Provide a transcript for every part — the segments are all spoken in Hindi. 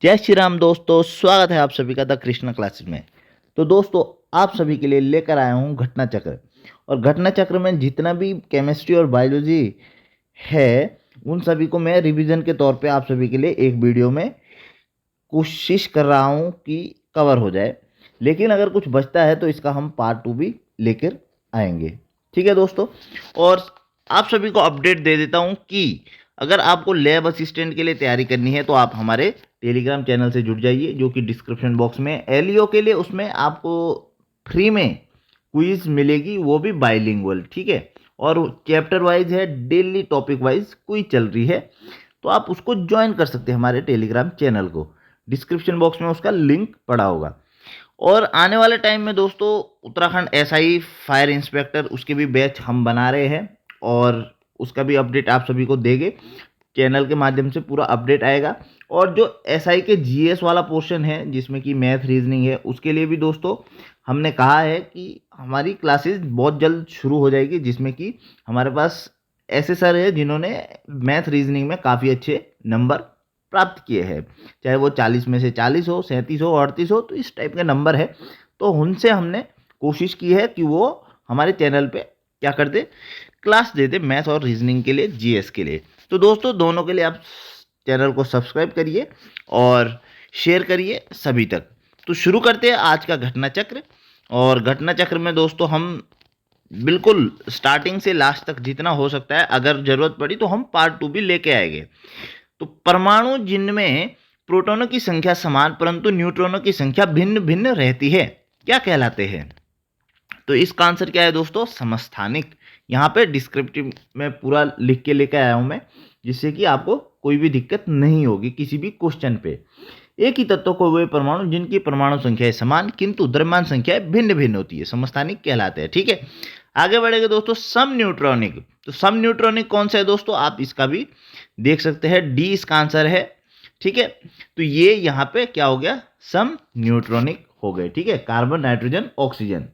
जय श्री राम दोस्तों, स्वागत है आप सभी का द कृष्णा क्लासेस में। तो दोस्तों, आप सभी के लिए लेकर आया हूँ घटना चक्र। और घटना चक्र में जितना भी केमिस्ट्री और बायोलॉजी है उन सभी को मैं रिवीजन के तौर पे आप सभी के लिए एक वीडियो में कोशिश कर रहा हूँ कि कवर हो जाए। लेकिन अगर कुछ बचता है तो इसका हम पार्ट 2 भी लेकर आएंगे। ठीक है दोस्तों। और आप सभी को अपडेट दे देता हूँ कि अगर आपको लैब असिस्टेंट के लिए तैयारी करनी है तो आप हमारे टेलीग्राम चैनल से जुड़ जाइए, जो कि डिस्क्रिप्शन बॉक्स में एलईओ के लिए उसमें आपको फ्री में क्विज मिलेगी, वो भी बाइलिंगुअल। ठीक है। और चैप्टर वाइज है, डेली टॉपिक वाइज क्विज चल रही है, तो आप उसको ज्वाइन कर सकते हैं हमारे टेलीग्राम चैनल को। डिस्क्रिप्शन बॉक्स में उसका लिंक पड़ा होगा। और आने वाले टाइम में दोस्तों उत्तराखंड एसआई फायर इंस्पेक्टर उसके भी बैच हम बना रहे हैं, और उसका भी अपडेट आप सभी को देंगे। चैनल के माध्यम से पूरा अपडेट आएगा। और जो एसआई के जीएस वाला पोर्शन है जिसमें कि मैथ रीजनिंग है, उसके लिए भी दोस्तों हमने कहा है कि हमारी क्लासेस बहुत जल्द शुरू हो जाएगी, जिसमें कि हमारे पास ऐसे सर है जिन्होंने मैथ रीजनिंग में काफ़ी अच्छे नंबर प्राप्त किए हैं। चाहे वो 40 में से 40 हो, 37 हो, 38 हो, तो इस टाइप के नंबर है। तो उनसे हमने कोशिश की है कि वो हमारे चैनल पे क्या कर दे, क्लास दे दे मैथ और रीजनिंग के लिए, जीएस के लिए। तो दोस्तों दोनों के लिए आप चैनल को सब्सक्राइब करिए और शेयर करिए सभी तक। तो शुरू करते हैं आज का घटना चक्र। और घटना चक्र में दोस्तों हम बिल्कुल स्टार्टिंग से लास्ट तक जितना हो सकता है, अगर जरूरत पड़ी तो हम पार्ट 2 भी लेके आएंगे। तो परमाणु जिनमें प्रोटॉनों की संख्या समान परंतु न्यूट्रॉनों की संख्या भिन्न भिन्न रहती है, क्या कहलाते हैं? तो इसका आंसर क्या है दोस्तों? समस्थानिक। यहाँ पे डिस्क्रिप्टिव में पूरा लिख के लेकर आया हूं मैं, जिससे कि आपको कोई भी दिक्कत नहीं होगी किसी भी क्वेश्चन पे। एक ही तत्व को वे परमाणु जिनकी परमाणु संख्या समान किंतु द्रव्यमान संख्या भिन्न भिन्न होती है, समस्थानिक कहलाते हैं। ठीक है। आगे बढ़ेंगे दोस्तों, सम न्यूट्रॉनिक। तो सम न्यूट्रॉनिक कौन सा है दोस्तों? आप इसका भी देख सकते हैं, डी इसका आंसर है। ठीक है। तो ये यहाँ पे क्या हो गया? सम न्यूट्रॉनिक हो गए। ठीक है। Carbon, nitrogen, oxygen.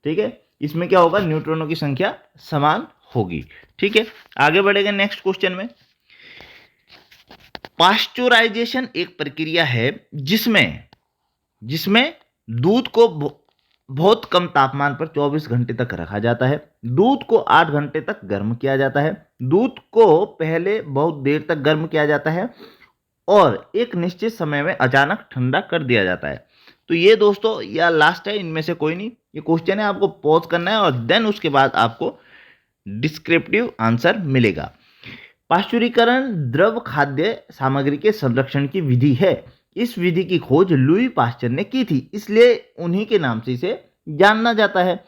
ठीक है। इसमें क्या होगा? न्यूट्रॉनों की संख्या समान होगी। ठीक है। आगे बढ़ेंगे नेक्स्ट क्वेश्चन में। पास्चुराइजेशन एक प्रक्रिया है जिसमें जिसमें दूध को बहुत कम तापमान पर 24 घंटे तक रखा जाता है। दूध को 8 घंटे तक गर्म किया जाता है। दूध को पहले बहुत देर तक गर्म किया जाता है और एक निश्चित समय में अचानक ठंडा कर दिया जाता है। तो ये दोस्तों या लास्ट है, इनमें से कोई नहीं। ये क्वेश्चन है, आपको पॉज करना है और देन उसके बाद आपको डिस्क्रिप्टिव आंसर मिलेगा। पाश्चुरीकरण द्रव खाद्य सामग्री के संरक्षण की विधि है। इस विधि की खोज लुई पाश्चर ने की थी, इसलिए उन्हीं के नाम से इसे जानना जाता है।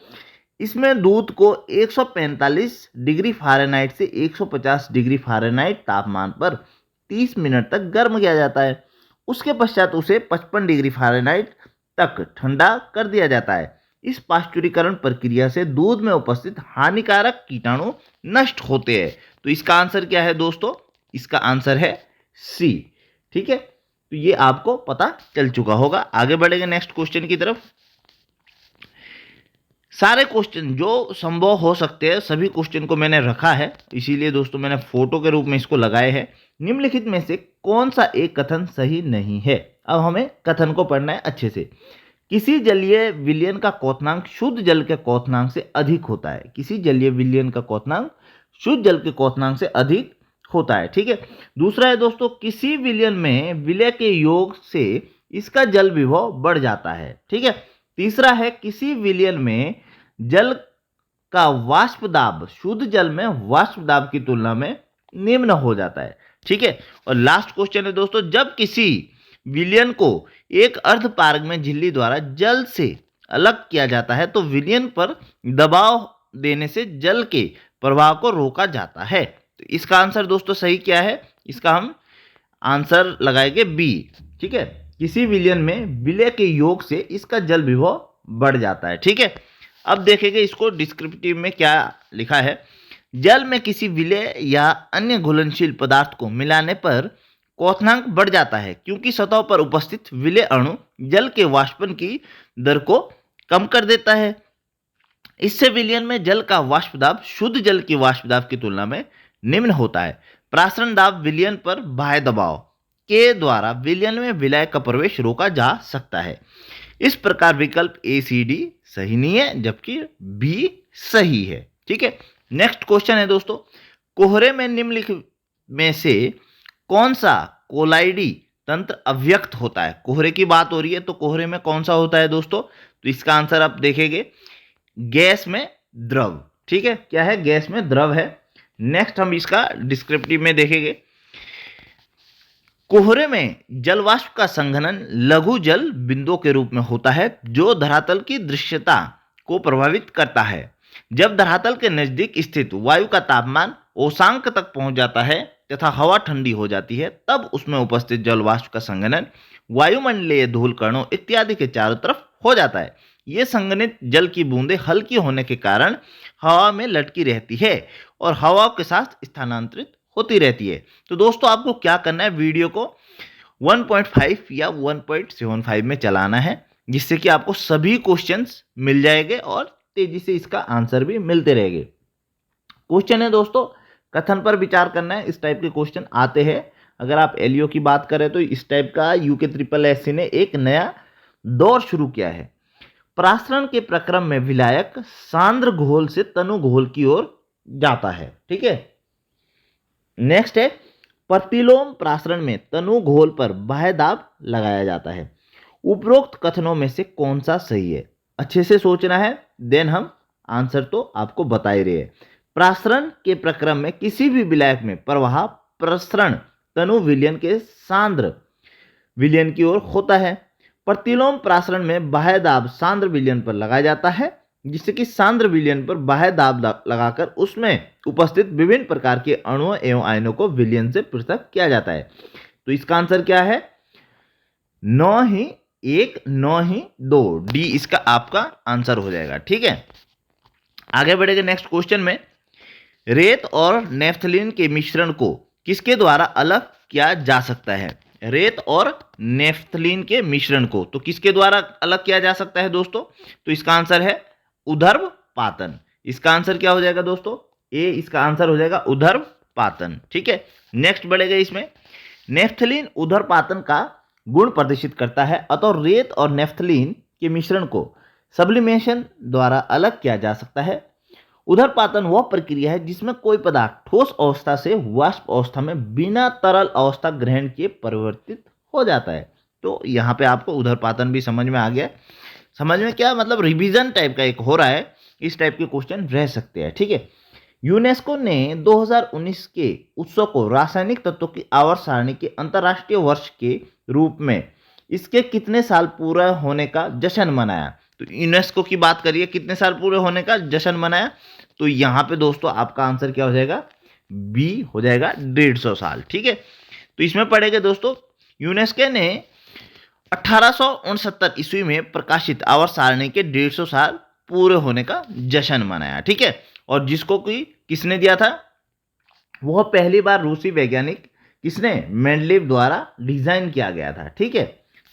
इसमें दूध को 145 डिग्री फ़ारेनहाइट से 150 डिग्री फ़ारेनहाइट तापमान पर 30 मिनट तक गर्म किया जाता है। उसके पश्चात उसे 55 डिग्री फ़ारेनहाइट तक ठंडा कर दिया जाता है। इस पाश्चुरीकरण प्रक्रिया से दूध में उपस्थित हानिकारक कीटाणु नष्ट होते हैं। तो इसका आंसर क्या है दोस्तों? इसका आंसर है सी। ठीक है। तो ये आपको पता चल चुका होगा। आगे बढ़ेंगे नेक्स्ट क्वेश्चन की तरफ। सारे क्वेश्चन जो संभव हो सकते हैं सभी क्वेश्चन को मैंने रखा है, इसीलिए दोस्तों मैंने फोटो के रूप में इसको लगाए हैं। निम्नलिखित में से कौन सा एक कथन सही नहीं है? अब हमें कथन को पढ़ना है अच्छे से। किसी जलीय विलयन का क्वथनांक शुद्ध जल के क्वथनांक से अधिक होता है। किसी जलीय विलयन का क्वथनांक शुद्ध जल के क्वथनांक से अधिक होता है। ठीक है। दूसरा है दोस्तों, किसी विलयन में विलय के योग से इसका जल विभव बढ़ जाता है। ठीक है। तीसरा है, किसी विलयन में जल का वाष्प दाब शुद्ध जल में वाष्प दाब की तुलना में निम्न हो जाता है। ठीक है। और लास्ट क्वेश्चन है दोस्तों, जब किसी विलयन को एक अर्धपारग में झिल्ली द्वारा जल से अलग किया जाता है तो विलयन पर दबाव देने से जल के प्रवाह को रोका जाता है। तो इसका आंसर दोस्तों सही क्या है? इसका हम आंसर लगाएंगे बी। ठीक है। किसी विलयन में विलय के योग से इसका जल विभव बढ़ जाता है। ठीक है। अब देखेंगे इसको डिस्क्रिप्टिव में क्या लिखा है। जल में किसी विलय या अन्य घुलनशील पदार्थ को मिलाने पर क्वथनांक बढ़ जाता है क्योंकि सतह पर उपस्थित विलय अणु जल के वाष्पन की दर को कम कर देता है। इससे विलयन में जल का वाष्प दाब शुद्ध जल की वाष्प दाब की तुलना में निम्न होता है। प्रासरण दाब विलयन पर बाह्य दबाव के द्वारा विलयन में विलय का प्रवेश रोका जा सकता है। इस प्रकार विकल्प ए सी डी सही नहीं है, जबकि बी सही है। ठीक है, नेक्स्ट क्वेश्चन है दोस्तों, कोहरे में निम्नलिखित में से कौन सा कोलाइडी तंत्र अव्यक्त होता है? कोहरे की बात हो रही है तो कोहरे में कौन सा होता है दोस्तों? तो इसका आंसर आप देखेंगे गैस में द्रव। ठीक है, क्या है? गैस में द्रव है। नेक्स्ट हम इसका डिस्क्रिप्टिव में देखेंगे, कोहरे में जलवाष्प का संघनन लघु जल बिंदुओं के रूप में होता है जो धरातल की दृश्यता को प्रभावित करता है। जब धरातल के नजदीक स्थित वायु का तापमान औशांक तक पहुंच जाता है तथा हवा ठंडी हो जाती है, तब उसमें उपस्थित जलवाष्प का संघनन वायुमंडलीय धूल कणों इत्यादि के चारों तरफ हो जाता है। ये संघनित जल की बूंदें हल्की होने के कारण हवा में लटकी रहती है और हवा के साथ स्थानांतरित होती रहती है। तो दोस्तों आपको क्या करना है, वीडियो को 1.5 या 1.75 में चलाना है, जिससे कि आपको सभी क्वेश्चंस मिल जाएंगे और तेजी से इसका आंसर भी मिलते रहेंगे। क्वेश्चन है दोस्तों, कथन पर विचार करना है। इस टाइप के क्वेश्चन आते हैं। अगर आप एलईओ की बात करें तो इस टाइप का यूके ट्रिपल एससी ने एक नया दौर शुरू किया है। प्रासरण के प्रक्रम में विलायक सांद्र घोल से तनु घोल की ओर जाता है। ठीक है, नेक्स्ट है, प्रतिलोम प्रासरण में तनु घोल पर बाह्य दाब लगाया जाता है। उपरोक्त कथनों में से कौन सा सही है? अच्छे से सोचना है, देन हम आंसर तो आपको बता ही रहे हैं। प्रासरण के प्रक्रम में किसी भी विलायक में प्रवाह प्रसरण तनु विलयन के सांद्र विलयन की ओर होता है। प्रतिलोम प्रासरण में बाह्य दाब सांद्र विलयन पर लगाया जाता है, जिससे कि सांद्र विलयन पर बाह्य दाब लगाकर उसमें उपस्थित विभिन्न प्रकार के अणुओं एवं आयनों को विलयन से पृथक किया जाता है। तो इसका आंसर क्या है? 9 ही 1 9 ही 2, डी इसका आपका आंसर हो जाएगा। ठीक है, आगे बढ़ेगा नेक्स्ट क्वेश्चन में, रेत और नेफ्थलीन के मिश्रण को किसके द्वारा अलग किया जा सकता है? रेत और नेफ्थलीन के मिश्रण को तो किसके द्वारा अलग किया जा सकता है दोस्तों? तो इसका आंसर है उधर्वपातन। इसका आंसर क्या हो जाएगा दोस्तों? ए इसका आंसर हो जाएगा उधर्वपातन। ठीक है, नेक्स्ट बढ़ेगा इसमें, नेफ्थलीन उधर्वपातन का गुण प्रदर्शित करता है, अतः रेत और नेफ्थलीन के मिश्रण को सब्लिमेशन द्वारा अलग किया जा सकता है। उधर्वपातन वह प्रक्रिया है जिसमें कोई पदार्थ ठोस अवस्था से वाष्प अवस्था में बिना तरल अवस्था ग्रहण किए परिवर्तित हो जाता है। तो यहाँ पे आपको उधर्वपातन भी समझ में आ गया। समझ में क्या मतलब, रिवीजन टाइप का एक हो रहा है, इस टाइप के क्वेश्चन रह सकते हैं। ठीक है, यूनेस्को ने 2019 के उत्सव को रासायनिक तत्वों की आवर्त सारणी के अंतर्राष्ट्रीय वर्ष के रूप में इसके कितने साल पूरा होने का जश्न मनाया? तो यूनेस्को की बात करिए, कितने साल पूरे होने का जश्न मनाया? तो यहाँ पे दोस्तों आपका आंसर क्या हो जाएगा? बी हो जाएगा 150 साल। ठीक है, तो इसमें पढ़ेगा दोस्तों, यूनेस्को ने 1869 ईस्वी में प्रकाशित आवर्त सारणी के 150 साल पूरे होने का जश्न मनाया। ठीक है, और जिसको कि किसने दिया था? वह पहली बार रूसी वैज्ञानिक किसने? मेंडलीव द्वारा डिजाइन किया गया था। ठीक है,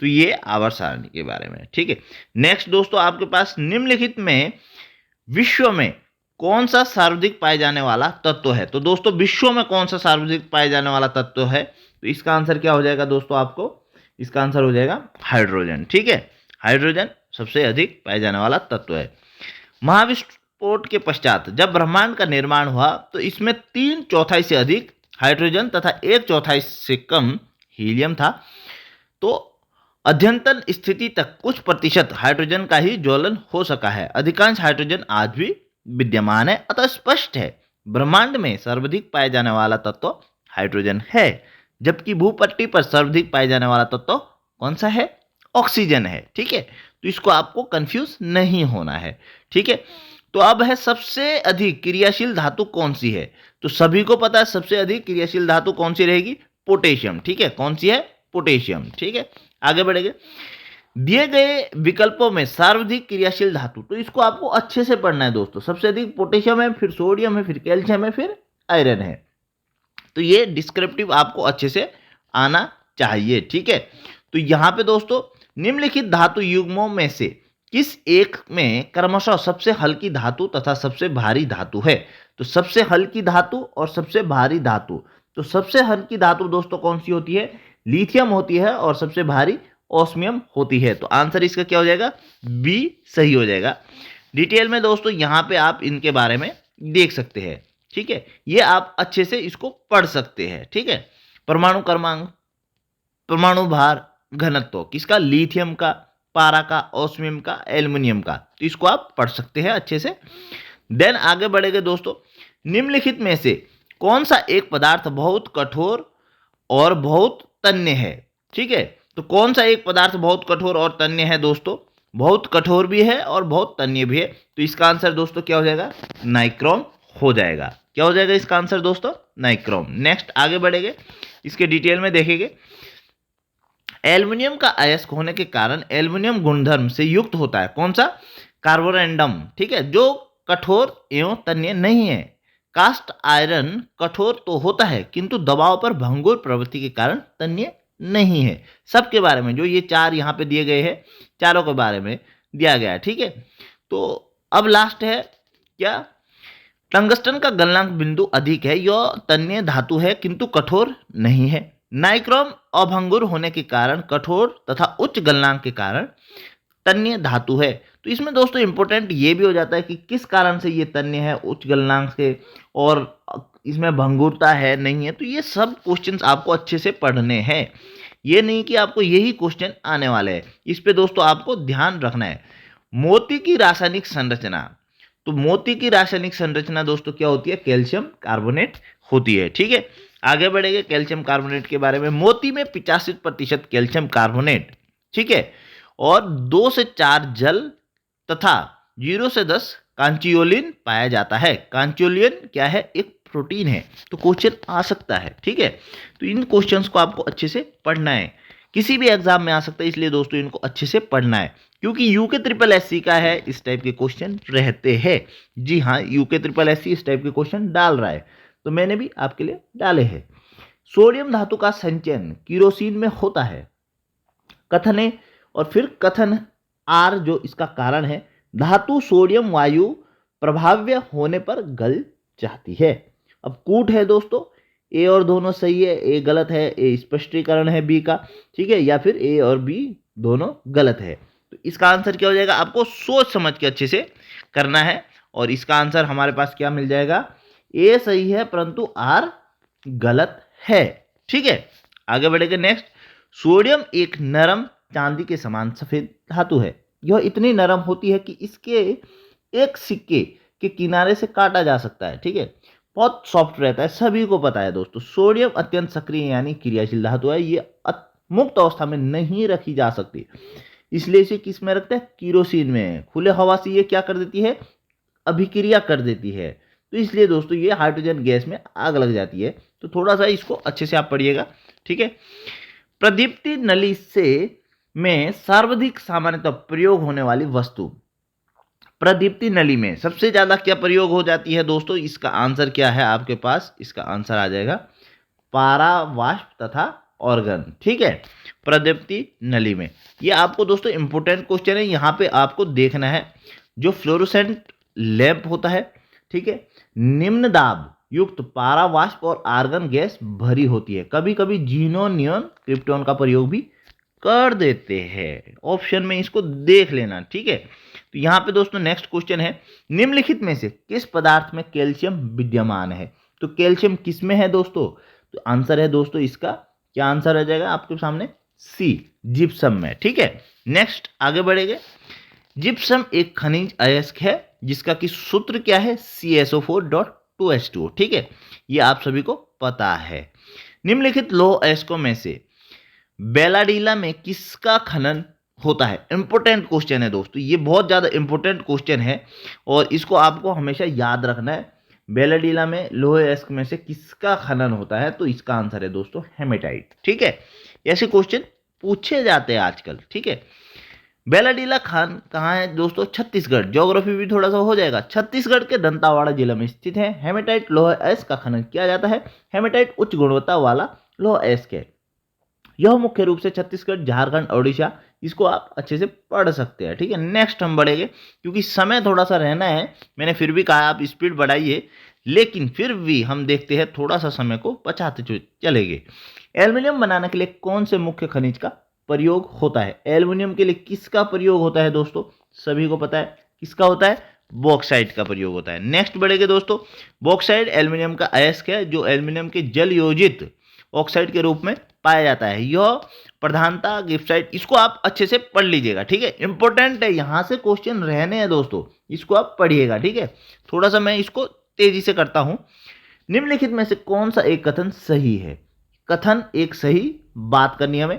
तो ये आवर्त सारणी के बारे में। ठीक है, नेक्स्ट दोस्तों आपके पास निम्नलिखित में विश्व में कौन सा सर्वाधिक पाए जाने वाला तत्व है? तो दोस्तों विश्व में कौन सा सर्वाधिक पाए जाने वाला तत्व है? तो इसका आंसर क्या हो जाएगा दोस्तों आपको? इसका आंसर हो जाएगा हाइड्रोजन। ठीक है, हाइड्रोजन सबसे अधिक पाए जाने वाला तत्व है। महाविस्फोट के पश्चात जब ब्रह्मांड का निर्माण हुआ तो इसमें 3/4 से अधिक हाइड्रोजन तथा 1/4 से कम हीलियम था। तो अध्यतन स्थिति तक कुछ प्रतिशत हाइड्रोजन का ही ज्वलन हो सका है। अधिकांश हाइड्रोजन आज भी विद्यमान है, अतः स्पष्ट है ब्रह्मांड में सर्वाधिक पाए जाने वाला तत्व हाइड्रोजन है, जबकि भूपट्टी पर सर्वाधिक पाए जाने वाला तत्व कौन सा है? ऑक्सीजन है। ठीक है, तो इसको आपको कंफ्यूज नहीं होना है। ठीक है, तो अब है सबसे अधिक क्रियाशील धातु कौन सी है? तो सभी को पता है सबसे अधिक क्रियाशील धातु कौन सी रहेगी? पोटेशियम। ठीक है, कौन सी है? पोटेशियम। ठीक है, आगे बढ़ेंगे, दिए गए विकल्पों में सर्वाधिक क्रियाशील धातु, तो इसको आपको अच्छे से पढ़ना है दोस्तों। सबसे अधिक पोटेशियम है, फिर सोडियम है, फिर कैल्शियम है, फिर आयरन है। तो ये डिस्क्रिप्टिव आपको अच्छे से आना चाहिए। ठीक है, तो यहाँ पे दोस्तों निम्नलिखित धातु युग्मों में से किस एक में क्रमशः सबसे हल्की धातु तथा सबसे भारी धातु है? तो सबसे हल्की धातु और सबसे भारी धातु, तो सबसे हल्की धातु दोस्तों कौन सी होती है? लिथियम होती है और सबसे भारी ऑस्मियम होती है। तो आंसर इसका क्या हो जाएगा, बी सही हो जाएगा। डिटेल में दोस्तों यहाँ पे आप इनके बारे में देख सकते हैं, ठीक है, ये आप अच्छे से इसको पढ़ सकते हैं, ठीक है। परमाणु क्रमांक, परमाणु भार, घनत्व किसका, लिथियम का, पारा का, ऑस्मियम का, एल्युमिनियम का, तो इसको आप पढ़ सकते हैं अच्छे से। देन आगे बढ़ेंगे दोस्तों, निम्नलिखित में से कौन सा एक पदार्थ बहुत कठोर और बहुत तन्य है, ठीक है। तो कौन सा एक पदार्थ बहुत कठोर और तन्य है दोस्तों, बहुत कठोर भी है और बहुत तन्य भी है, तो इसका आंसर दोस्तों क्या हो जाएगा, नाइक्रोम हो जाएगा। क्या हो जाएगा इसका आंसर दोस्तों, नाइक्रोम। नेक्स्ट आगे बढ़ेंगे, इसके डिटेल में देखेंगे। एल्युमिनियम का अयस्क होने के कारण एल्युमिनियम गुणधर्म से युक्त होता है, कौन सा, कार्बोरेंडम, ठीक है, जो कठोर एवं तन्य नहीं है। कास्ट आयरन कठोर तो होता है किंतु दबाव पर भंगुर प्रवृत्ति के कारण तन्य नहीं है। सबके बारे में जो ये चार यहाँ पे दिए गए हैं, चारों के बारे में दिया गया है, ठीक है। तो अब लास्ट है क्या, टंगस्टन का गलनांक बिंदु अधिक है, यह तन्य धातु है किंतु कठोर नहीं है। नाइक्रोम अभंगुर होने के कारण कठोर तथा उच्च गलनांक के कारण तन्य धातु है। तो इसमें दोस्तों इंपॉर्टेंट ये भी हो जाता है कि किस कारण से ये तन्य है, उच्च गलनांक से, और इसमें भंगुरता है नहीं है। तो ये सब क्वेश्चंस आपको अच्छे से पढ़ने हैं, ये नहीं कि आपको यही क्वेश्चन आने वाले हैं, इस पे दोस्तों आपको ध्यान रखना है। मोती की रासायनिक संरचना, तो मोती की रासायनिक संरचना दोस्तों क्या होती है, कैल्शियम कार्बोनेट होती है, ठीक है। आगे बढ़ेंगे कैल्शियम कार्बोनेट के बारे में। मोती में 85% कैल्शियम कार्बोनेट, ठीक है, और 2 से 4 जल तथा 0 से 10 कांचियोलिन पाया जाता है। कांचियोलिन क्या है, एक प्रोटीन है। तो क्वेश्चन आ सकता है, ठीक है। तो इन क्वेश्चंस को आपको अच्छे से पढ़ना है, किसी भी एग्जाम में आ सकता है, इसलिए दोस्तों इनको अच्छे से पढ़ना है, क्योंकि यूके ट्रिपल एससी का है, इस टाइप के क्वेश्चन रहते हैं। जी हाँ, यूके ट्रिपल एससी इस टाइप के क्वेश्चन डाल रहा है, तो मैंने भी आपके लिए डाले हैं। सोडियम धातु का संचयन किरोसिन में होता है, कथन ए, और फिर कथन आर जो इसका कारण है, धातु सोडियम वायु प्रभाव्य होने पर गल जाती है। अब कूट है दोस्तों, ए और दोनों सही है, ए गलत है, ए स्पष्टीकरण है बी का, ठीक है, या फिर ए और बी दोनों गलत है। तो इसका आंसर क्या हो जाएगा, आपको सोच समझ के अच्छे से करना है, और इसका आंसर हमारे पास क्या मिल जाएगा, ए सही है परंतु आर गलत है, ठीक है। आगे बढ़ेंगे नेक्स्ट। सोडियम एक नरम चांदी के समान सफेद धातु है, यह इतनी नरम होती है कि इसके एक सिक्के के किनारे से काटा जा सकता है, ठीक है, बहुत सॉफ्ट रहता है, सभी को पता है दोस्तों। सोडियम अत्यंत सक्रिय यानी क्रियाशील धातु है, ये मुक्त अवस्था में नहीं रखी जा सकती, इसलिए इसे किस में रखते हैं, किरोसिन में। खुले हवा से ये क्या कर देती है, अभिक्रिया कर देती है, तो इसलिए दोस्तों ये हाइड्रोजन गैस में आग लग जाती है। तो थोड़ा सा इसको अच्छे से आप पढ़िएगा, ठीक है। प्रदीप्ति नली से में सर्वाधिक सामान्यतः प्रयोग होने वाली वस्तु, प्रदीप्ति नली में सबसे ज्यादा क्या प्रयोग हो जाती है दोस्तों, इसका आंसर क्या है आपके पास, इसका आंसर आ जाएगा पारावाष्प तथा ऑर्गन, ठीक है, प्रदीप्ति नली में। ये आपको दोस्तों इंपोर्टेंट क्वेश्चन है, यहाँ पे आपको देखना है जो फ्लोरोसेंट लैंप होता है, ठीक है, निम्न दाब युक्त पारावाष्प और आर्गन गैस भरी होती है, कभी कभी जीनोन नियॉन क्रिप्टॉन का प्रयोग भी कर देते हैं, ऑप्शन में इसको देख लेना, ठीक है। तो यहाँ पे दोस्तों नेक्स्ट क्वेश्चन है, निम्नलिखित में से किस पदार्थ में कैल्शियम विद्यमान है, तो कैल्शियम किस में है दोस्तों, तो आंसर है दोस्तों इसका क्या आंसर आ जाएगा आपके सामने, सी, जिप्सम में, ठीक है। नेक्स्ट आगे बढ़ेंगे। जिप्सम एक खनिज अयस्क है जिसका कि सूत्र क्या है, CSO4.2H2O, ठीक है, ये आप सभी को पता है। निम्नलिखित लौह अयस्कों में से बेलाडीला में किसका खनन होता है, इंपोर्टेंट क्वेश्चन है दोस्तों, ये बहुत ज़्यादा इंपोर्टेंट क्वेश्चन है और इसको आपको हमेशा याद रखना है। बेलाडीला में लोहे अयस्क में से किसका खनन होता है, तो इसका आंसर है दोस्तों हेमेटाइट, ठीक है। ऐसे क्वेश्चन पूछे जाते हैं आजकल, ठीक है। बेलाडीला खान कहाँ है दोस्तों, छत्तीसगढ़, ज्योग्राफी भी थोड़ा सा हो जाएगा, छत्तीसगढ़ के दंतावाड़ा जिला में स्थित है। हेमेटाइट लोह अयस्क का खनन किया जाता है, हेमेटाइट उच्च गुणवत्ता वाला लोह अयस्क है, यह मुख्य रूप से छत्तीसगढ़, झारखंड, ओडिशा, इसको आप अच्छे से पढ़ सकते हैं, ठीक है। नेक्स्ट हम बढ़ेंगे, क्योंकि समय थोड़ा सा रहना है, मैंने फिर भी कहा आप स्पीड बढ़ाइए, लेकिन फिर भी हम देखते हैं थोड़ा सा समय को बचाते चलेंगे। एल्युमिनियम बनाने के लिए कौन से मुख्य खनिज का प्रयोग होता है? एल्युमिनियम के लिए किसका प्रयोग होता है दोस्तों? सभी को पता है किसका होता है? बॉक्साइट का प्रयोग होता है। नेक्स्ट बढ़ेगा दोस्तों, बॉक्साइट एल्युमिनियम का अयस्क है जो एल्युमिनियम के जल योजित ऑक्साइड के रूप में पाया जाता है। यह प्रधानता गिब्साइट, इसको आप अच्छे से पढ़ लीजिएगा, ठीक है, इंपॉर्टेंट है, यहां से क्वेश्चन रहने हैं दोस्तों, इसको आप पढ़िएगा, ठीक है। थोड़ा सा मैं इसको तेजी से करता हूं। निम्नलिखित में से कौन सा एक कथन सही है? कथन एक सही बात करनी हमें,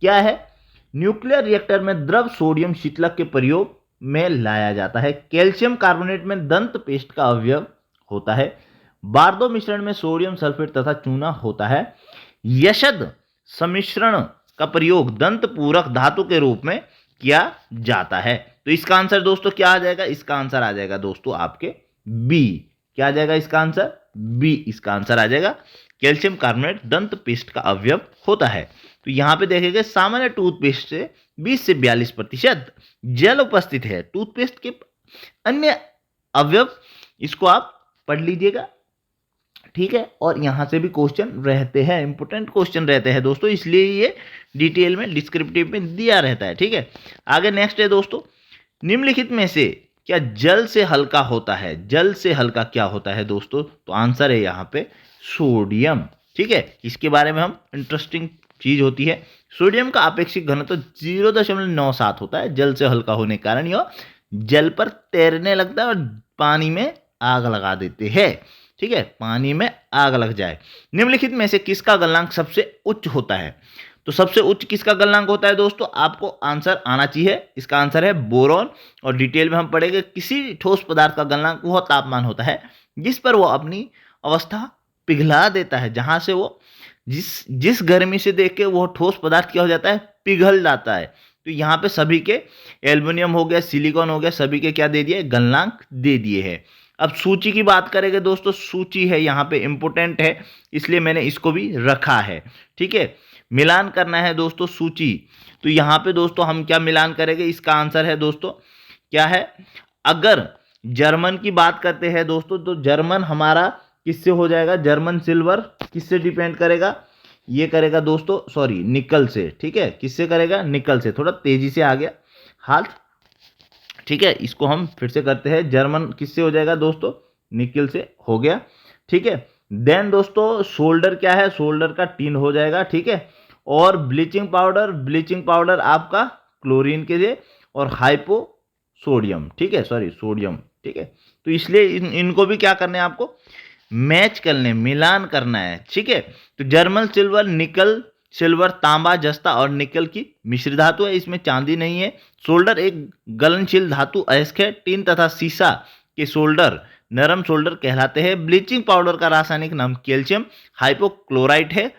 क्या है? न्यूक्लियर रिएक्टर में द्रव सोडियम शीतलक के प्रयोग में लाया जाता है। कैल्शियम कार्बोनेट में दंत पेस्ट का अवयव होता है। बारदो मिश्रण में सोडियम सल्फेट तथा चूना होता है। यशद सम्मिश्रण का प्रयोग दंत पूरक धातु के रूप में किया जाता है। तो इसका आंसर दोस्तों क्या आ जाएगा? इसका आंसर आ जाएगा दोस्तों आपके बी। क्या आ जाएगा इसका आंसर? बी इसका आंसर आ जाएगा। कैल्शियम कार्बोनेट दंत पेस्ट का अवयव होता है। तो यहां पे देखेंगे सामान्य टूथपेस्ट से 20 से 42% जल उपस्थित है। टूथपेस्ट के अन्य अवयव इसको आप पढ़ लीजिएगा, ठीक है। और यहां से भी क्वेश्चन रहते हैं, इंपोर्टेंट क्वेश्चन रहते हैं दोस्तों, इसलिए ये डिटेल में डिस्क्रिप्टिव में दिया रहता है, ठीक है। आगे नेक्स्ट है दोस्तों, निम्नलिखित में से क्या जल से हल्का होता है? जल से हल्का क्या होता है दोस्तों? तो आंसर है यहाँ पे सोडियम, ठीक है। इसके बारे में हम इंटरेस्टिंग चीज होती है, सोडियम का आपेक्षिक घनत्व 0.97 होता है। जल से हल्का होने के कारण यह जल पर तैरने लगता है और पानी में आग लगा देते हैं, ठीक है, पानी में आग लग जाए। निम्नलिखित में से किसका गलनांक सबसे उच्च होता है? तो सबसे उच्च किसका गलनांक होता है दोस्तों? आपको आंसर आना चाहिए, इसका आंसर है बोरॉन। और डिटेल में हम पढ़ेंगे, किसी ठोस पदार्थ का गलनांक वह तापमान होता है जिस पर वो अपनी अवस्था पिघला देता है, जहां से वो जिस गर्मी से देख के वो ठोस पदार्थ क्या हो जाता है? पिघल जाता है। तो यहाँ पे सभी के एल्युमिनियम हो गया, सिलिकॉन हो गया, सभी के क्या दे दिए? गलनांक दे दिए हैं। अब सूची की बात करेंगे दोस्तों, सूची है यहाँ पे इंपोर्टेंट है, इसलिए मैंने इसको भी रखा है, ठीक है। मिलान करना है दोस्तों सूची। तो यहाँ पे दोस्तों हम क्या मिलान करेंगे? इसका आंसर है दोस्तों क्या है? अगर जर्मन की बात करते हैं दोस्तों, तो जर्मन हमारा किससे हो जाएगा? जर्मन सिल्वर किससे डिपेंड करेगा? ये करेगा दोस्तों, सॉरी, निकल से, ठीक है। किससे करेगा? निकल से। थोड़ा तेजी से आ गया हाथ, ठीक है। इसको हम फिर से करते हैं, जर्मन किससे हो जाएगा दोस्तों? निकल से हो गया, ठीक है। देन दोस्तों सोल्डर क्या है? सोल्डर का टिन हो जाएगा, ठीक है। और ब्लीचिंग पाउडर आपका क्लोरीन के लिए, और हाइपो सोडियम, ठीक है, सॉरी सोडियम, ठीक है। तो इसलिए इनको भी क्या करना है आपको? मैच करने, मिलान करना है, ठीक है। तो जर्मन सिल्वर, निकल सिल्वर तांबा जस्ता और निकल की मिश्र धातु है, इसमें चांदी नहीं है। सोल्डर एक गलनशील धातु अयस्क है। टिन तथा सीसा के सोल्डर नरम सोल्डर कहलाते हैं। ब्लीचिंग पाउडर का रासायनिक नाम कैल्शियम हाइपोक्लोराइट है।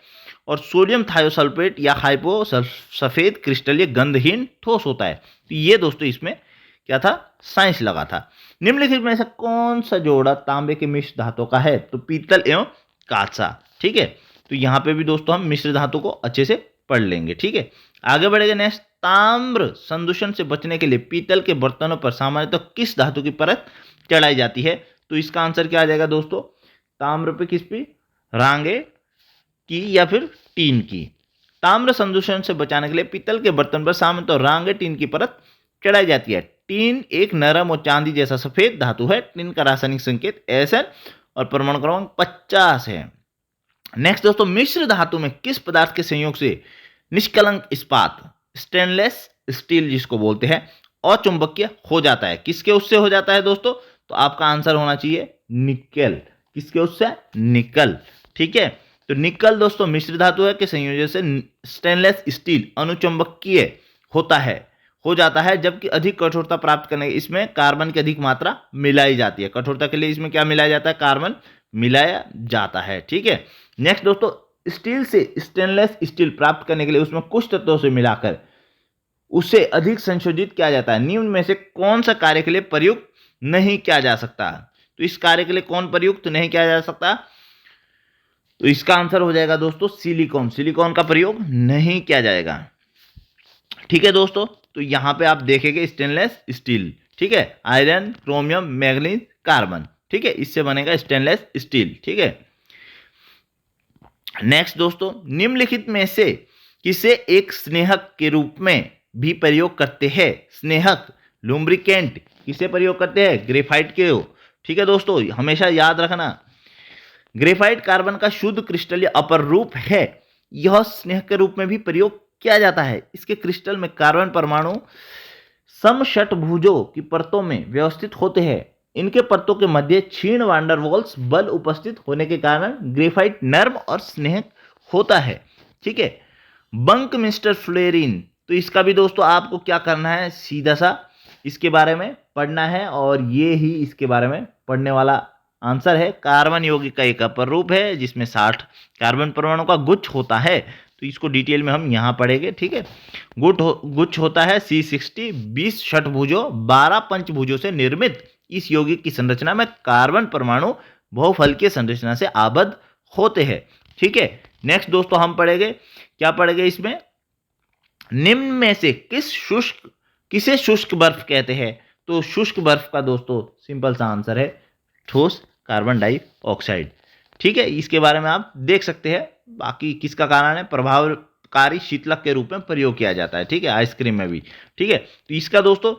और सोडियम थायोसल्फेट या हाइपो सफेद क्रिस्टलीय गंधहीन ठोस होता है। तो ये दोस्तों इसमें क्या था? साइंस लगा था। निम्नलिखित में से कौन सा जोड़ा तांबे के मिश्र धातु का है? तो पीतल एवं कांसा, ठीक है। तो यहाँ पे भी दोस्तों हम मिश्र धातु को अच्छे से पढ़ लेंगे, ठीक है। आगे बढ़ेगा नेक्स्ट, ताम्र संदूषण से बचने के लिए पीतल के बर्तनों पर सामान्यतः किस धातु की परत चढ़ाई जाती है? तो इसका आंसर क्या आ जाएगा दोस्तों? ताम्र पे किस पे? रांगे की या फिर टीन की। ताम्र संदूषण से बचाने के लिए पीतल के बर्तन पर सामान्यतः रांगे टीन की परत चढ़ाई जाती है। टीन एक नरम और चांदी जैसा सफेद धातु है। टीन का रासायनिक संकेत Sn और परमाणु क्रमांक 50 है। नेक्स्ट दोस्तों, मिश्र धातु में किस पदार्थ के संयोग से निष्कलंक इस्पात, स्टेनलेस स्टील जिसको बोलते हैं, अचुंबकीय हो जाता है? किसके उससे हो जाता है दोस्तों? तो आपका आंसर होना चाहिए निकल। किसके उससे? निकल, ठीक है। तो निकल दोस्तों मिश्र धातु है के संयोजन से स्टेनलेस स्टील अनुचुंबकीय होता है, हो जाता है, जबकि अधिक कठोरता प्राप्त करने के इसमें कार्बन की अधिक मात्रा मिलाई जाती है। कठोरता के लिए इसमें क्या मिलाया जाता है? कार्बन मिलाया जाता है, ठीक है। नेक्स्ट दोस्तों, स्टील से स्टेनलेस स्टील प्राप्त करने के लिए उसमें कुछ तत्वों से मिलाकर उसे अधिक संशोधित किया जाता है। निम्न में से कौन सा कार्य के लिए प्रयुक्त नहीं किया जा सकता? तो इस कार्य के लिए कौन प्रयुक्त नहीं किया जा सकता? तो इसका आंसर हो जाएगा दोस्तों सिलिकॉन। सिलिकॉन का प्रयोग नहीं किया जाएगा, ठीक है दोस्तों। तो यहां पे आप देखेंगे स्टेनलेस स्टील, ठीक है, आयरन, क्रोमियम, मैग्नीज, कार्बन, ठीक है, इससे बनेगा स्टेनलेस स्टील, ठीक है। नेक्स्ट दोस्तों, निम्नलिखित में से किसे एक स्नेहक के रूप में भी प्रयोग करते हैं? स्नेहक, लुब्रिकेंट किसे प्रयोग करते हैं? ग्रेफाइट के हो। ठीक है दोस्तों, हमेशा याद रखना, ग्रेफाइट कार्बन का शुद्ध क्रिस्टलीय अपर रूप है। यह स्नेहक के रूप में भी प्रयोग किया जाता है। इसके क्रिस्टल में कार्बन परमाणु समषटभुजों की परतों में व्यवस्थित होते हैं। इनके परतों के मध्य क्षीण वांडर वॉल्स बल उपस्थित होने के कारण ग्रेफाइट नर्म और स्नेहक होता है। ठीक है, बंक मिस्टर फ्लोरीन, तो इसका भी दोस्तों आपको क्या करना है, सीधा सा इसके बारे में पढ़ना है और ये ही इसके बारे में पढ़ने वाला आंसर है। कार्बन यौगिक का एक अपर रूप है जिसमें 60 कार्बन परमाणु का गुच्छ होता है। तो इसको डिटेल में हम यहाँ पढ़ेंगे। ठीक है, गुच्छ होता है C60, 20 षटभुजों 12 पंचभुजों से निर्मित। इस यौगिक की संरचना में कार्बन परमाणु बहुफलकीय संरचना से आबद्ध होते हैं। ठीक है, नेक्स्ट दोस्तों हम पढ़ेंगे, क्या पढ़ेंगे इसमें, निम्न में से किसे शुष्क बर्फ कहते हैं? तो शुष्क बर्फ का दोस्तों सिंपल सा आंसर है ठोस कार्बन डाइऑक्साइड। ठीक है, इसके बारे में आप देख सकते हैं। बाकी किसका कारण है, प्रभावकारी शीतलक के रूप में प्रयोग किया जाता है। ठीक है, आइसक्रीम में भी। ठीक है, तो इसका दोस्तों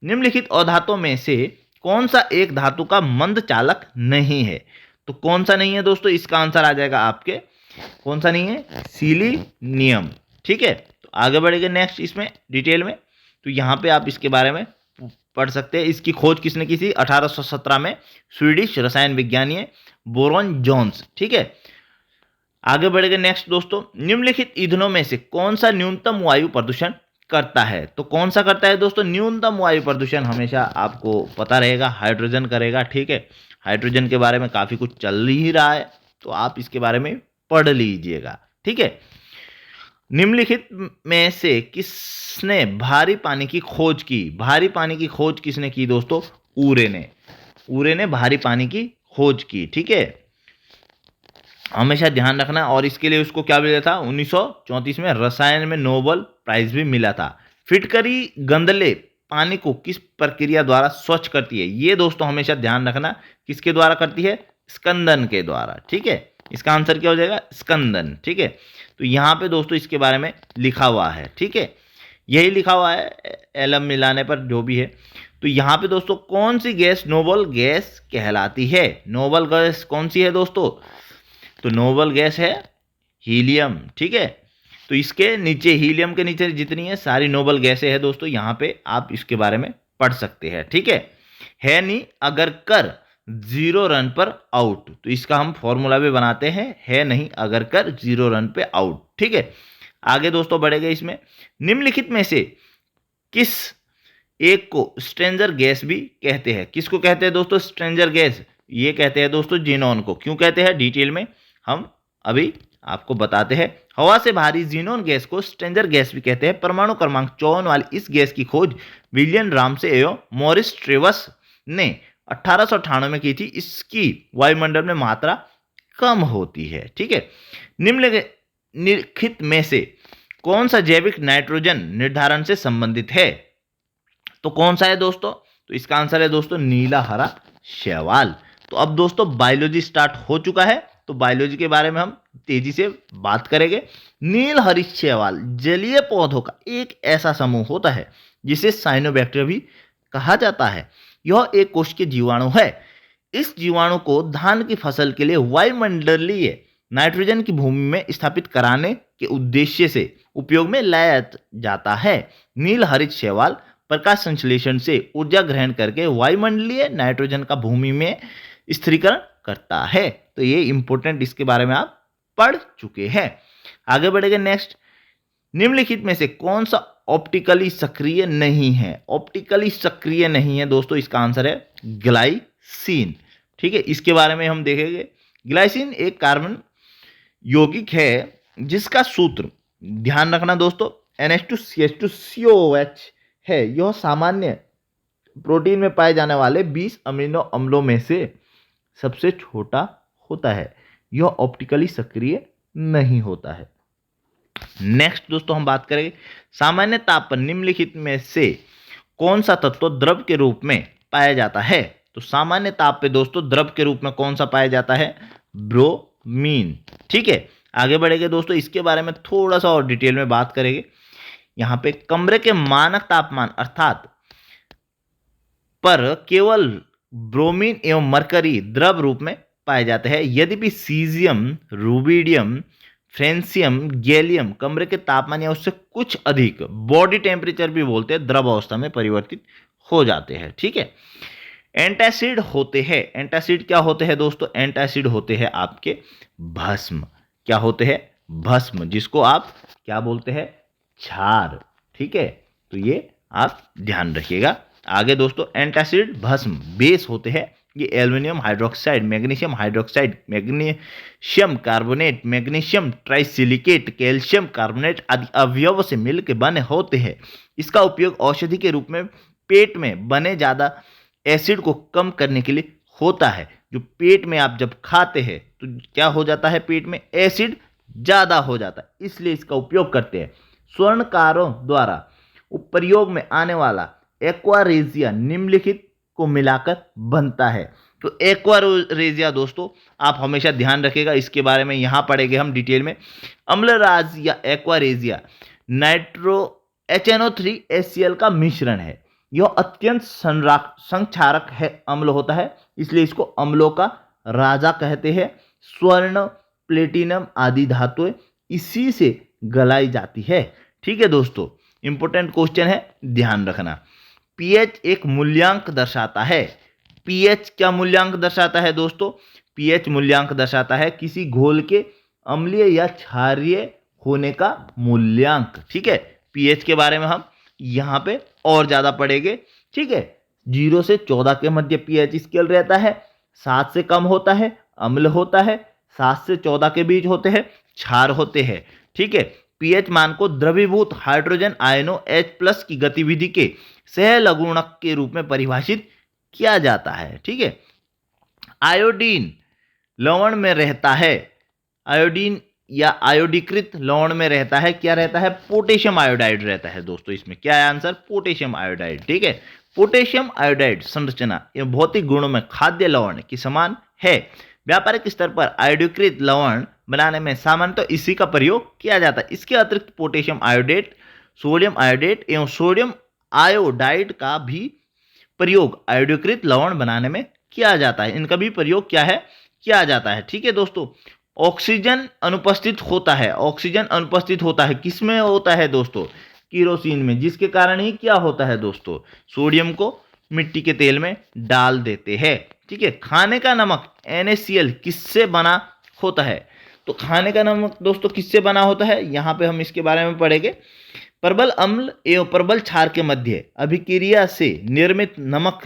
निम्नलिखित अधातुओं में से कौन सा एक धातु का मंद चालक नहीं है? तो कौन सा नहीं है दोस्तों, इसका आंसर आ जाएगा आपके, कौन सा नहीं है, सिलीनियम। ठीक है, तो आगे बढ़ेंगे नेक्स्ट इसमें डिटेल में। तो यहाँ पे आप इसके बारे में पढ़ सकते हैं। इसकी खोज किसने की थी? 1817 में स्वीडिश रसायन विज्ञानी है बोरॉन जोन्स। ठीक है, आगे बढ़ेंगे नेक्स्ट दोस्तों, निम्नलिखित ईंधनों में से कौन सा न्यूनतम वायु प्रदूषण करता है? तो कौन सा करता है दोस्तों न्यूनतम वायु प्रदूषण? हमेशा आपको पता रहेगा हाइड्रोजन करेगा। ठीक है, हाइड्रोजन के बारे में काफी कुछ चल ही रहा है, तो आप इसके बारे में पढ़ लीजिएगा। ठीक है, निम्नलिखित में से किसने भारी पानी की खोज की? भारी पानी की खोज किसने की दोस्तों? ऊरे ने भारी पानी की खोज की। ठीक है, हमेशा ध्यान रखना। और इसके लिए उसको क्या मिला था? 1934 में रसायन में नोबेल प्राइज भी मिला था। फिटकरी गंदले पानी को किस प्रक्रिया द्वारा स्वच्छ करती है? ये दोस्तों हमेशा ध्यान रखना, किसके द्वारा करती है? स्कंदन के द्वारा। ठीक है, इसका आंसर क्या हो जाएगा? स्कंदन। ठीक है, तो यहाँ पे दोस्तों इसके बारे में लिखा हुआ है। ठीक है, यही लिखा हुआ है एलम मिलाने पर जो भी है। तो यहाँ पे दोस्तों कौन सी गैस नोबल गैस कहलाती है? नोबल गैस कौन सी है दोस्तों? तो नोबल गैस है हीलियम। ठीक है, तो इसके नीचे, हीलियम के नीचे जितनी है सारी नोबल गैसें हैं दोस्तों, यहाँ पे आप इसके बारे में पढ़ सकते हैं। ठीक है नहीं अगर कर 0 रन पर आउट, तो इसका हम फॉर्मूला भी बनाते हैं, है नहीं अगर कर 0 रन पे आउट। ठीक है, आगे दोस्तों बढ़ेगा इसमें, निम्नलिखित में से किस एक को स्ट्रेंजर गैस भी कहते हैं? किसको कहते हैं दोस्तों स्ट्रेंजर गैस? ये कहते हैं दोस्तों जीनोन को। क्यों कहते हैं डिटेल में हम अभी आपको बताते हैं। हवा से भारी जीनोन गैस को स्ट्रेंजर गैस भी कहते हैं। परमाणु क्रमांक 54 वाली इस गैस की खोज विलियम रामसे एवं मॉरिस ट्रेवस ने 1898 में की थी। इसकी वायुमंडल में मात्रा कम होती है। ठीक है, निम्नलिखित में से कौन सा जैविक नाइट्रोजन निर्धारण से संबंधित है? तो कौन सा है दोस्तों? तो इसका आंसर है दोस्तों नीला हरा शैवाल। तो अब दोस्तों बायोलॉजी स्टार्ट हो चुका है, तो बायोलॉजी के बारे में हम तेजी से बात करेंगे। नील हरित शैवाल जलीय पौधों का एक ऐसा समूह होता है जिसे साइनोबैक्टीरिया भी कहा जाता है। यह एक कोश के जीवाणु है। इस जीवाणु को धान की फसल के लिए वायुमंडलीय नाइट्रोजन की भूमि में स्थापित कराने के उद्देश्य से उपयोग में लाया जाता है। नील हरित शैवाल प्रकाश संश्लेषण से ऊर्जा ग्रहण करके वायुमंडलीय नाइट्रोजन का भूमि में स्थिरीकरण करता है। तो ये इंपॉर्टेंट, इसके बारे में आप पढ़ चुके हैं। आगे बढ़ेंगे नेक्स्ट, निम्नलिखित में से कौन सा ऑप्टिकली सक्रिय नहीं है? ऑप्टिकली सक्रिय नहीं है दोस्तों, इसका आंसर है ग्लाइसिन। ठीक है, इसके बारे में हम देखेंगे। ग्लाइसिन एक कार्बन यौगिक है जिसका सूत्र ध्यान रखना दोस्तों NH2CH2COOH है। यह सामान्य प्रोटीन में पाए जाने वाले 20 अमीनो अम्लों में से सबसे छोटा होता है। यह ऑप्टिकली सक्रिय नहीं होता है। नेक्स्ट दोस्तों हम बात करेंगे, सामान्य ताप पर निम्नलिखित में से कौन सा तत्व द्रव के रूप में पाया जाता है? तो सामान्य ताप पे दोस्तों द्रव के रूप में कौन सा पाया जाता है? मीन। ठीक है, आगे बढ़ेंगे दोस्तों, इसके बारे में थोड़ा सा और डिटेल में बात करेंगे। यहाँ पे कमरे के मानक तापमान अर्थात पर केवल ब्रोमीन एवं मरकरी द्रव रूप में पाए जाते हैं। यद्यपि सीजियम, रूबिडियम, फ्रेंसियम, गैलियम कमरे के तापमान या उससे कुछ अधिक बॉडी टेम्परेचर भी बोलते हैं द्रव अवस्था में परिवर्तित हो जाते हैं। ठीक है, एंटासिड होते हैं। एंटासिड क्या होते हैं दोस्तों? एंटासिड होते हैं आपके भस्म। क्या होते हैं? भस्म, जिसको आप क्या बोलते हैं? क्षार। ठीक है, तो ये आप ध्यान रखिएगा। आगे दोस्तों, एंटासिड भस्म बेस होते हैं। ये aluminium hydroxide, magnesium hydroxide, magnesium carbonate, magnesium trisilicate, calcium carbonate आदि अवयवों से मिलकर बने होते हैं। इसका उपयोग औषधि के रूप में पेट में बने ज़्यादा एसिड को कम करने के लिए होता है। जो पेट में आप जब खाते हैं तो क्या हो जाता है? पेट में एसिड ज़्यादा हो जाता है, इसलिए इसका उपयोग करते हैं। स्वर्णकारों द्वारा प्रयोग में आने वाला एक्वारेजिया निम्नलिखित को मिलाकर बनता है। तो एक्वारेजिया दोस्तों आप हमेशा ध्यान रखिएगा, इसके बारे में यहाँ पढ़ेंगे हम डिटेल में। अम्लराज या एक्वारेजिया नाइट्रो HNO3 HCl का मिश्रण है। यह अत्यंत संक्षारक है अम्ल होता है, इसलिए इसको अम्लों का राजा कहते हैं। स्वर्ण, प्लेटिनम आदि धातुएं इसी से गलाई जाती है। ठीक है दोस्तों, इंपॉर्टेंट क्वेश्चन है, ध्यान रखना। पीएच एक मूल्यांक दर्शाता है। पीएच क्या मूल्यांक दर्शाता है दोस्तों? पीएच मूल्यांक दर्शाता है किसी घोल के अम्लीय या क्षारीय होने का मूल्यांक। ठीक है, पीएच के बारे में हम यहाँ पे और ज्यादा पढ़ेंगे। ठीक है, 0 से 14 के मध्य पीएच स्केल रहता है। 7 से कम होता है अम्ल होता है, 7 से 14 के बीच होते हैं क्षार होते हैं। ठीक है, पीएच मान को द्रवीभूत हाइड्रोजन आयनों H+ की गतिविधि के सहलघुणक के रूप में परिभाषित किया जाता है। ठीक है, आयोडीन लवण में रहता है। आयोडीन या आयोडीकृत लवण में रहता है, क्या रहता है? पोटेशियम आयोडाइड रहता है दोस्तों। इसमें क्या है आंसर? Potassium iodide. ठीक है, पोटेशियम आयोडाइड संरचना एवं भौतिक गुणों में खाद्य लवण के समान है। व्यापारिक स्तर पर आयोडीकृत लवण बनाने में सामान्यतः इसी का प्रयोग किया जाता है। इसके अतिरिक्त पोटेशियम आयोडेट, सोडियम आयोडेट एवं सोडियम आयोडाइड का भी प्रयोग आयोडीकृत लवण बनाने में किया जाता है। इनका भी प्रयोग क्या है? किया जाता है। ठीक है दोस्तों, ऑक्सीजन अनुपस्थित होता है। ऑक्सीजन अनुपस्थित होता है किसमें होता है दोस्तों? केरोसिन में, जिसके कारण ही क्या होता है दोस्तों? सोडियम को मिट्टी के तेल में डाल देते हैं। ठीक है, खाने का नमक NaCl किससे बना होता है? तो खाने का नमक दोस्तों किससे बना होता है? यहाँ पे हम इसके बारे में पढ़ेंगे। प्रबल अम्ल एवं प्रबल क्षार के मध्य अभिक्रिया से निर्मित नमक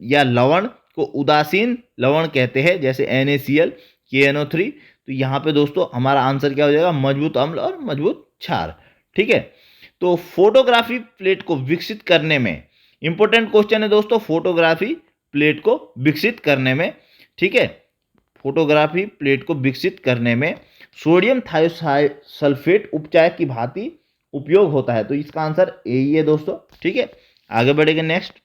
या लवण को उदासीन लवण कहते हैं, जैसे NaCl, KNO3। तो यहाँ पे दोस्तों हमारा आंसर क्या हो जाएगा? मजबूत अम्ल और मजबूत क्षार। ठीक है, तो फोटोग्राफी प्लेट को विकसित करने में, इंपॉर्टेंट क्वेश्चन है दोस्तों, फोटोग्राफी प्लेट को विकसित करने में, ठीक है, फोटोग्राफी प्लेट को विकसित करने में सोडियम थायोसल्फेट उपचार की भांति उपयोग होता है। तो इसका आंसर यही है दोस्तों। ठीक है, आगे बढ़ेंगे नेक्स्ट।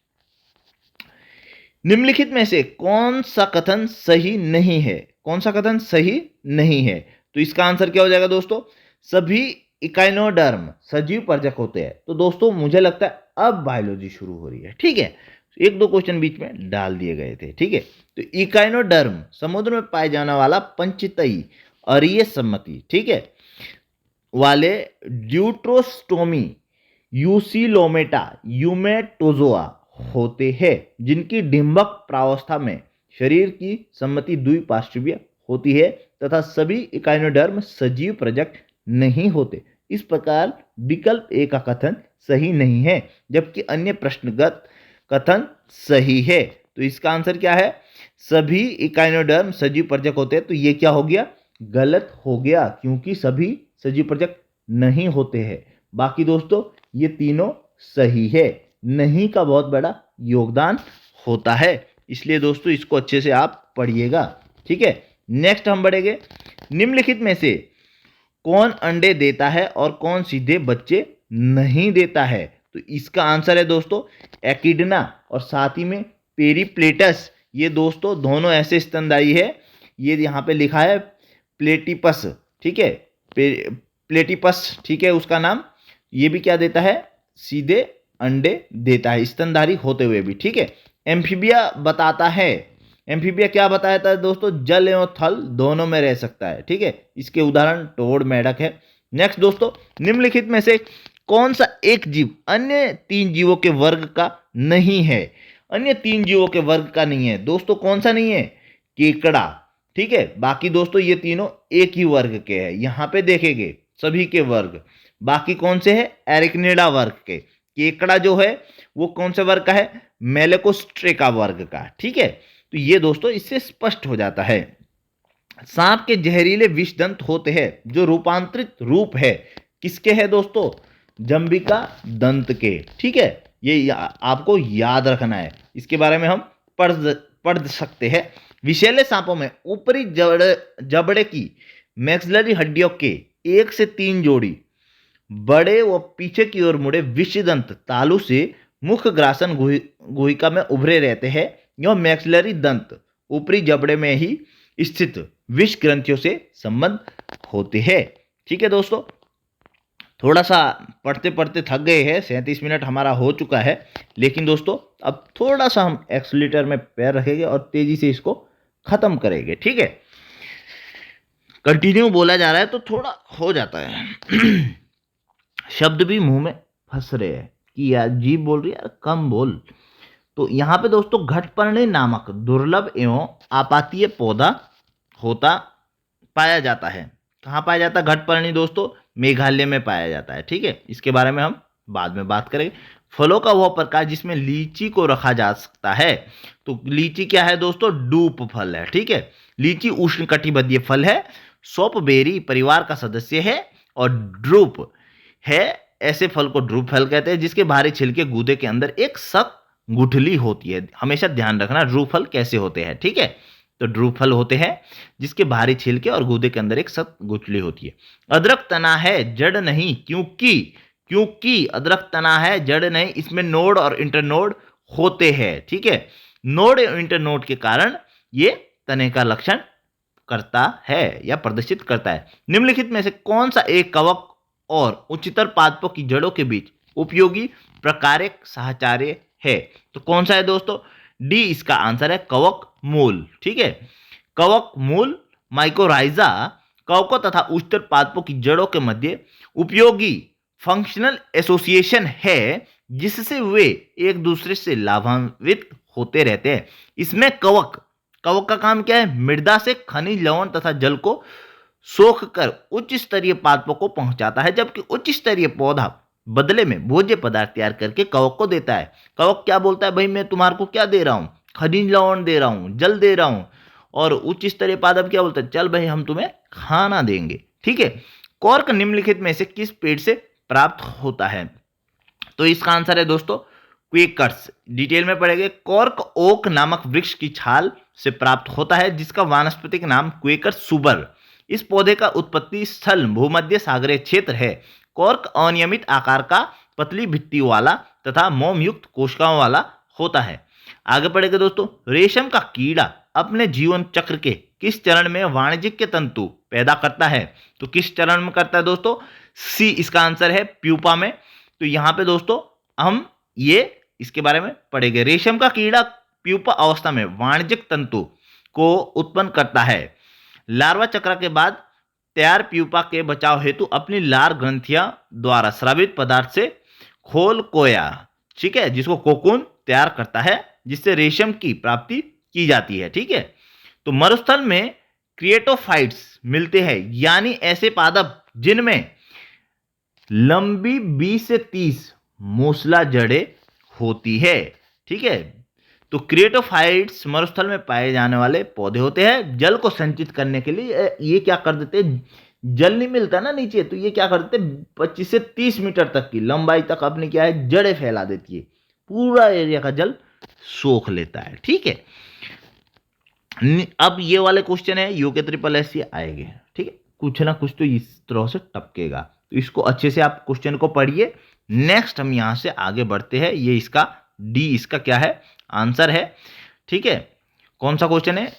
निम्नलिखित में से कौन सा कथन सही नहीं है? कौन सा कथन सही नहीं है? तो इसका आंसर क्या हो जाएगा दोस्तों? सभी इकाइनोडर्म सजीव पर्जक होते हैं। तो दोस्तों मुझे लगता है अब बायोलॉजी शुरू हो रही है। ठीक है, एक दो क्वेश्चन बीच में डाल दिए गए थे। ठीक है, तो इकाइनोडर्म समुद्र में पाए जाने वाला पंचतई अरीय सम्मति, ठीक है, वाले ड्यूट्रोस्टोमी यूसिलोमेटा यूमेटोजोआ होते हैं, जिनकी डिंबक प्रावस्था में शरीर की सम्मति द्विपार्श्वीय होती है तथा सभी इकाइनोडर्म सजीव प्रजक नहीं होते। इस प्रकार विकल्प ए का कथन सही नहीं है, जबकि अन्य प्रश्नगत कथन सही है। तो इसका आंसर क्या है? सभी इकाइनोडर्म सजीव प्रजक होते हैं। तो ये क्या हो गया? गलत हो गया, क्योंकि सभी सजीव प्रजक नहीं होते हैं। बाकी दोस्तों ये तीनों सही है। नहीं का बहुत बड़ा योगदान होता है, इसलिए दोस्तों इसको अच्छे से आप पढ़िएगा। ठीक है, नेक्स्ट हम बढ़ेंगे। निम्नलिखित में से कौन अंडे देता है और कौन सीधे बच्चे नहीं देता है? तो इसका आंसर है दोस्तों एकिडना और साथ ही में पेरिप्लेटस। ये दोस्तों दोनों ऐसे स्तनधारी है ये यहाँ पे लिखा है प्लेटिपस, ठीक है, प्लेटिपस, ठीक है, उसका नाम। ये भी क्या देता है, सीधे अंडे देता है स्तनधारी होते हुए भी, ठीक है। एम्फीबिया बताता है, एम्फीबिया क्या बताता है दोस्तों, जल एवं थल दोनों में रह सकता है, ठीक है। इसके उदाहरण टोड, मेढक है। नेक्स्ट दोस्तों, निम्नलिखित में से कौन सा एक जीव अन्य 3 जीवों के वर्ग का नहीं है, अन्य 3 जीवों के वर्ग का नहीं है दोस्तों, कौन सा नहीं है, केकड़ा, ठीक है। बाकी दोस्तों ये तीनों एक ही वर्ग के हैं, यहां पे देखेंगे सभी के वर्ग। बाकी कौन से है, एरिकनिडा वर्ग के। केकड़ा जो है वो कौन से वर्ग का है, मेलेकोस्ट्रेका वर्ग का, ठीक है। तो ये दोस्तों इससे स्पष्ट हो जाता है। सांप के जहरीले विषदंत होते हैं जो रूपांतरित रूप है किसके है दोस्तों, जंबिका दंत के, ठीक है। ये आपको याद रखना है, इसके बारे में हम पढ़ सकते हैं। विषैले सांपों में ऊपरी जबड़े की मैक्सिलरी हड्डियों के 1 से 3 जोड़ी बड़े व पीछे की ओर मुड़े विषदंत तालु से मुख ग्रासन गुहिका में उभरे रहते हैं। यह मैक्सिलरी दंत ऊपरी जबड़े में ही स्थित विष ग्रंथियों से संबंध होते हैं, ठीक है दोस्तों। थोड़ा सा पढ़ते पढ़ते थक गए हैं, 37 मिनट हमारा हो चुका है, लेकिन दोस्तों अब थोड़ा सा हम एक्सीलेटर में पैर रखेंगे और तेजी से इसको खत्म करेंगे, ठीक है। कंटिन्यू बोला जा रहा है तो थोड़ा हो जाता है। शब्द भी मुंह में फंस रहे हैं कि यार जीभ बोल रही है, यार कम बोल। तो यहाँ पे दोस्तों घटपर्णी नामक दुर्लभ एवं आपातीय पौधा होता पाया जाता है। कहाँ पाया जाता है घटपर्णी दोस्तों, मेघालय में पाया जाता है, ठीक है। इसके बारे में हम बाद में बात करेंगे। फलों का वह प्रकार जिसमें लीची को रखा जा सकता है, तो लीची क्या है दोस्तों, डूप फल है, ठीक है। लीची उष्णकटिबंधीय फल है, सौंपबेरी परिवार का सदस्य है और ड्रूप है, ऐसे फल को ड्रूप फल कहते हैं जिसके बाहरी छिलके गूदे के अंदर एक सख्त गुठली होती है। हमेशा ध्यान रखना ड्रूप फल कैसे होते हैं, ठीक है। तो ड्रूप फल होते हैं जिसके बाहरी छिलके और गूदे के अंदर एक सख्त गुठली होती है। अदरक तना है जड़ नहीं, क्योंकि अदरक तना है जड़ नहीं, इसमें नोड और इंटरनोड होते हैं, ठीक है। नोड और इंटरनोड के कारण ये तने का लक्षण करता है या प्रदर्शित करता है। निम्नलिखित में से कौन सा एक कवक और उच्चतर पादपों की जड़ों के बीच उपयोगी प्रकारक साहचर्य है, तो कौन सा है दोस्तों, डी इसका आंसर है कवक मूल, ठीक है। कवक मूल माइकोराइजा कवकों तथा उच्चतर पादपों की जड़ों के मध्य उपयोगी फंक्शनल एसोसिएशन है जिससे वे एक दूसरे से लाभान्वित होते रहते हैं। इसमें कवक का काम क्या है, मृदा से खनिज लवण तथा जल को सोख कर उच्च स्तरीय पादपों को पहुंचाता है, जबकि उच्च स्तरीय पौधा बदले में भोज्य पदार्थ तैयार करके कवक को देता है। कवक क्या बोलता है, भाई मैं तुम्हारे को क्या दे रहा हूं, खनिज लवण दे रहा हूं, जल दे रहा हूं, और उच्च स्तरीय पादप क्या बोलता है, चल भाई हम तुम्हें खाना देंगे, ठीक है। कॉर्क निम्नलिखित में से किस पेड़ से प्राप्त होता है, तो इसका आंसर है दोस्तों क्वेकर्स। डिटेल में पढ़ेंगे। कॉर्क ओक नामक वृक्ष की छाल से प्राप्त होता है जिसका वानस्पतिक नाम क्वेकर सुबर। इस पौधे का उत्पत्ति स्थल भूमध्य सागरीय क्षेत्र है। कॉर्क अनियमित आकार का, पतली भित्ति वाला तथा मोम युक्त कोशिकाओं वाला होता है। आगे पढ़ेंगे दोस्तों। रेशम का कीड़ा अपने जीवन चक्र के किस चरण में वाणिज्यिक तंतु पैदा करता है, तो किस चरण में करता है दोस्तों, सी इसका आंसर है प्यूपा में। तो यहां पे दोस्तों हम ये इसके बारे में पढ़ेंगे। रेशम का कीड़ा प्यूपा अवस्था में वाणिज्यिक तंतु को उत्पन्न करता है। लार्वा चक्र के बाद तैयार प्यूपा के बचाव हेतु अपनी लार ग्रंथियां द्वारा स्रावित पदार्थ से खोल कोया, ठीक है, जिसको कोकून तैयार करता है जिससे रेशम की प्राप्ति की जाती है, ठीक है। तो मरुस्थल में क्रिएटोफाइट्स मिलते हैं, यानी ऐसे पादप जिनमें लंबी 20 से 30 मूसला जड़ें होती है, ठीक है। तो क्रिएटोफाइट्स मरुस्थल में पाए जाने वाले पौधे होते हैं। जल को संचित करने के लिए ये क्या कर देते हैं, जल नहीं मिलता ना नीचे, तो ये क्या कर देते हैं 25 से 30 मीटर तक की लंबाई तक अपनी क्या है जड़ें फैला देती है, पूरा एरिया का जल सोख लेता है, ठीक है। अब ये वाले क्वेश्चन है यूके ट्रिपल एस आएंगे, ठीक है, कुछ ना कुछ तो इस तरह से टपकेगा, तो इसको अच्छे से आप क्वेश्चन को पढ़िए। नेक्स्ट हम यहां से आगे बढ़ते हैं। ये इसका डी इसका क्या है आंसर है, ठीक है। कौन सा क्वेश्चन है,